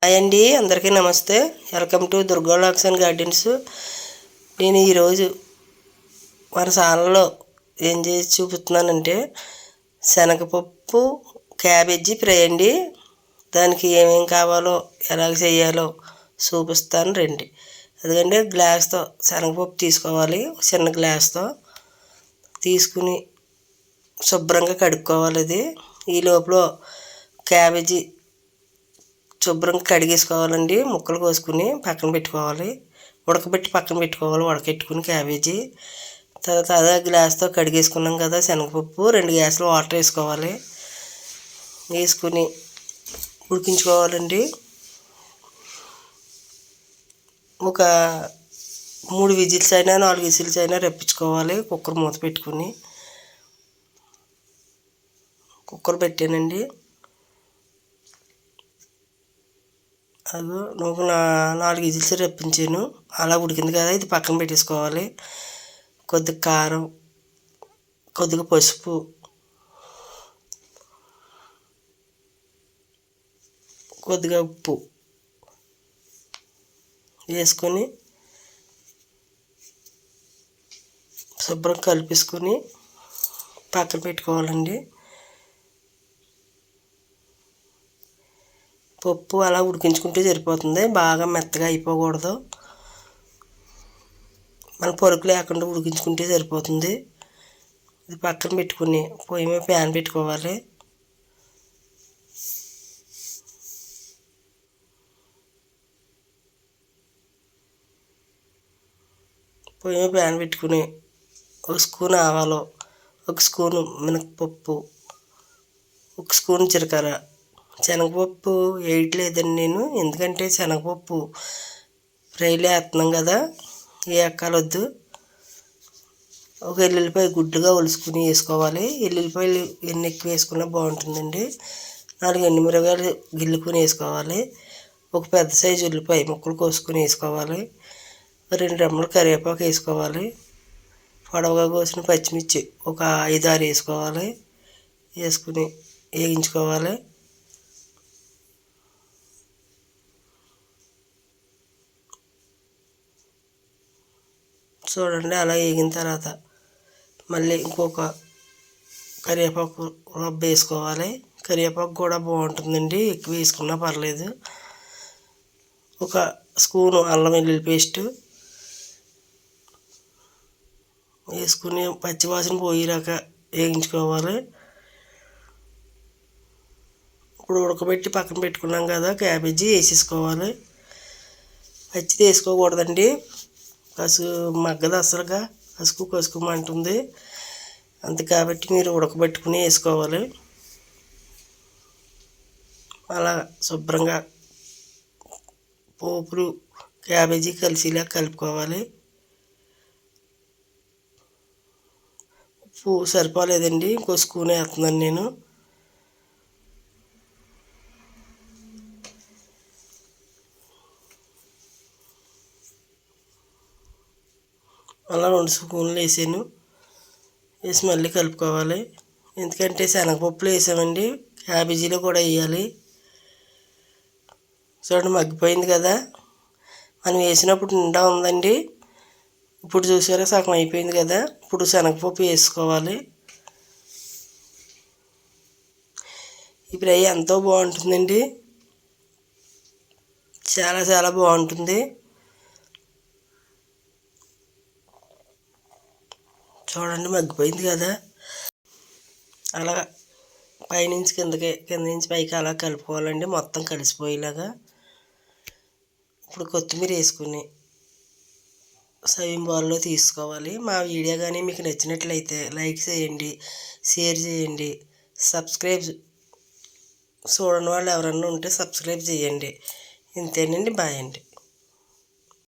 Hi అండి, అందరికీ నమస్తే. Welcome to Durga vlogs and gardens. నేను ఈరోజు మన ఛానల్లో ఏం చేసి చూపిస్తున్నానంటే శనగపప్పు క్యాబేజీ ఫ్రై అండి. దానికి ఏమేం కావాలో ఎలాగ చేయాలో చూపిస్తాను రండి. అదిగంటే గ్లాస్తో శనగపప్పు తీసుకోవాలి. చిన్న గ్లాస్తో తీసుకుని శుభ్రంగా కడుక్కోవాలి. అది ఈ లోపల క్యాబేజీ శుభ్రంగా కడిగేసుకోవాలండి. ముక్కలు కోసుకుని పక్కన పెట్టుకోవాలి. ఉడకబెట్టి పక్కన పెట్టుకోవాలి. ఉడకెట్టుకుని క్యాబేజీ తర్వాత అదే గ్లాస్తో కడిగేసుకున్నాం కదా శనగపప్పు, 2 గ్లాసులు వాటర్ వేసుకోవాలి. వేసుకుని ఉడికించుకోవాలండి. ఒక 3 విజిల్స్ అయినా 4 విజిల్స్ అయినా రప్పించుకోవాలి. కుక్కర్ మూత పెట్టుకుని కుక్కర్ పెట్టానండి. అది ఒక 4 విజిల్స్ రప్పించాను. అలా ఉడికింది కదా, ఇది పక్కన పెట్టేసుకోవాలి. కొద్దిగా కారం, కొద్దిగా పసుపు, కొద్దిగా ఉప్పు వేసుకొని శుభ్రం కలిపేసుకొని పక్కన పెట్టుకోవాలండి. పప్పు అలా ఉడికించుకుంటే సరిపోతుంది. బాగా మెత్తగా అయిపోకూడదు. మన పొరుగు లేకుండా ఉడికించుకుంటే సరిపోతుంది. ఇది పక్కన పెట్టుకుని పొయ్యి మీద ప్యాన్ పెట్టుకోవాలి. పొయ్యి మీద ప్యాన్ పెట్టుకుని 1 స్పూన్ ఆవాలు, 1 స్పూను మినపప్పు, 1 స్పూన్ జీలకర్ర. శనగపప్పు వేయట్లేదండి నేను, ఎందుకంటే శనగపప్పు ఫ్రైలో వేస్తున్నాం కదా, ఏ ఎక్కాలొద్దు. ఒక ఎల్లుల్లిపాయ గుడ్డుగా ఒలుసుకుని వేసుకోవాలి. ఎల్లుల్లిపాయలు ఎన్ని ఎక్కువ వేసుకున్నా బాగుంటుందండి. 4 ఎండుమిరపకాయలు గిల్లుకొని వేసుకోవాలి. ఒక పెద్ద సైజు ఉల్లిపాయ ముక్కలు కోసుకొని వేసుకోవాలి. 2 రెమ్మలు కరివేపాకు వేసుకోవాలి. పొడవుగా కోసిన పచ్చిమిర్చి ఒక 5-6 వేసుకోవాలి. వేసుకుని వేయించుకోవాలి. చూడండి, అలా వేగిన తర్వాత మళ్ళీ ఇంకొక కరివేపాకు రబ్బ వేసుకోవాలి. కరివేపాకు కూడా బాగుంటుందండి, ఎక్కువ వేసుకున్నా పర్లేదు. ఒక స్పూను అల్లం వెల్లుల్లి పేస్టు వేసుకుని పచ్చివాసన పోయేలాగా వేయించుకోవాలి. ఇప్పుడు ఉడకబెట్టి పక్కన పెట్టుకున్నాం కదా క్యాబేజీ వేసేసుకోవాలి. పచ్చిది వేసుకోకూడదండి, మగ్గదు అసలుగా, కసుకుమంటుంది. అంతే కాబట్టి మీరు ఉడకబెట్టుకుని వేసుకోవాలి. అలా శుభ్రంగా పోపులు క్యాబేజీ కలిసిలా కలుపుకోవాలి. ఉప్పు సరిపోలేదండి, ఇంకో స్పూన్ వేస్తున్నాను నేను. అలా 2 స్పూన్లు వేసాను. వేసి మళ్ళీ కలుపుకోవాలి. ఎందుకంటే శనగపప్పులో వేసామండి, క్యాబేజీలో కూడా వేయాలి. చూడండి, మగ్గిపోయింది కదా. మనం వేసినప్పుడు నిండా ఉందండి. ఇప్పుడు చూసారా, సగం అయిపోయింది కదా. ఇప్పుడు శనగపప్పు వేసుకోవాలి. ఈ ఫ్రై ఎంతో బాగుంటుందండి, చాలా చాలా బాగుంటుంది. చూడండి, మగ్గిపోయింది కదా. అలా పైనుంచి కిందకి, కింద నుంచి పైకి అలా కలుపుకోవాలండి, మొత్తం కలిసిపోయేలాగా. ఇప్పుడు కొత్తిమీర వేసుకుని సర్వింగ్ బౌల్లో తీసుకోవాలి. మా వీడియో కానీ మీకు నచ్చినట్లయితే లైక్ చేయండి, షేర్ చేయండి, చూడని వాళ్ళు ఎవరన్నా ఉంటే సబ్స్క్రైబ్ చేయండి. ఇంతేనండి, బాయ్ అండి.